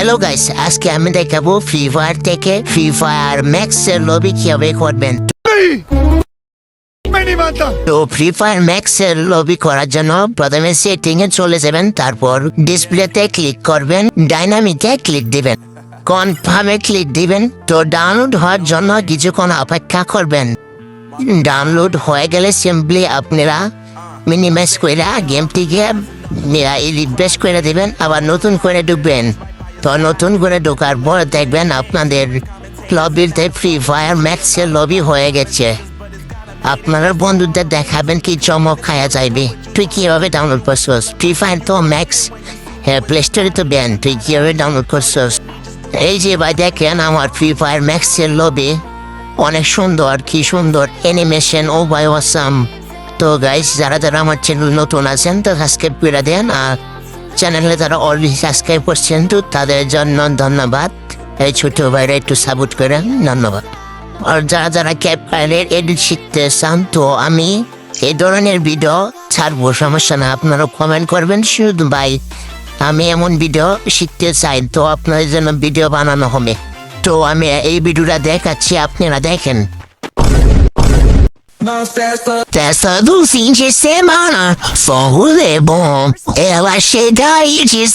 Hello guys, আজকে আমি দেখাবো ফ্রি ফায়ার থেকে ফ্রি ফায়ার ম্যাক্স এর লবি কিভাবে করবেন। তো ফ্রি ফায়ার ম্যাক্স এর লবি করার জন্য প্রথমে সেটিং এ চলে যাবেন, তারপর ডিসপ্লেতে ক্লিক করবেন, ডাইনামিকে ক্লিক দিবেন, কনফার্মে ক্লিক দিবেন। তো ডাউনলোড হওয়ার জন্য কিছুক্ষণ অপেক্ষা করবেন। ডাউনলোড হয়ে গেলে সিম্পলি আপনারা মিনিমাইজ করে গেমটিকে রিফ্রেশ করে দেবেন, আবার নতুন করে ঢুকবেন। তো নতুন করে ঢোকার পর দেখবেন আপনাদের লবিতে ফ্রি ফায়ার ম্যাক্সের লবি হয়ে গেছে। আপনারা বন্ধুদের দেখাবেন কি চমক খায়া যাইবে। তুই কীভাবে ডাউনলোড করছস ফ্রি ফায়ার? তো ম্যাক্স হ্যাঁ, প্লে স্টোরে তো ব্যান, তুই কীভাবে ডাউনলোড করছস? এই যে ভাই দেখেন আমার ফ্রি ফায়ার ম্যাক্সের লবি অনেক সুন্দর, কি সুন্দর অ্যানিমেশন, ও ভাই অসাম। তো গাইস, যারা যারা আমার চ্যানেল নতুন আছেন তো সাবস্ক্রাইব করে দেন, আর চ্যানেলে যারা অলরেডি সাবস্ক্রাইব করছেন তো তাদের জন্য ধন্যবাদ। এই ছোট ভাইরা একটু সাপোর্ট করেন, ধন্যবাদ। আর যারা যারা ক্যাপকার্ডের এডিট শিখতে চান তো আমি এই ধরনের ভিডিও ছাড়বো, সমস্যা না। আপনারা কমেন্ট করবেন শুধু ভাই আমি এমন ভিডিও শিখতে চাই, তো আপনাদের জন্য ভিডিও বানানো হবে। তো আমি এই ভিডিওটা দেখাচ্ছি, আপনারা দেখেন। Dessa do fim de semana, só rolê bom. Ela chega e diz: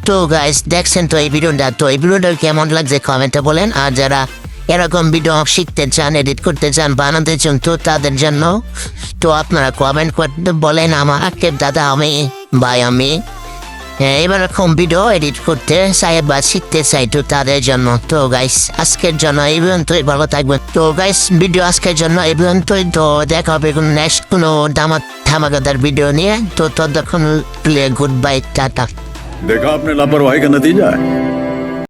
তো গাইস দেখছেন তো এই ভিডিওটা, তো এই ভিডিওটা কেমন লাগছে কমেন্টে বলেন। আর যারা এরকম ভিডিও শিখতে চান, এডিট করতে চান, বানাতে চান তো তাদের জন্য তো আপনারা কমেন্ট করতে বলেন আমাকে, দাদা আমি ভাই আমি এবার এরকম ভিডিও এডিট করতে চাই বা শিখতে চাই তো তাদের জন্য। তো গাইস আজকের জন্য এই পর্যন্তই, ভালো থাকবেন। তো গাইস ভিডিও আজকের জন্য এই পর্যন্তই, তো দেখা হবে নেক্সট কোনো ধামাকাদার ভিডিও নিয়ে। তো ততক্ষণ গুড বাই, টাটা। देखा आपने लापरवाही का नतीजा है।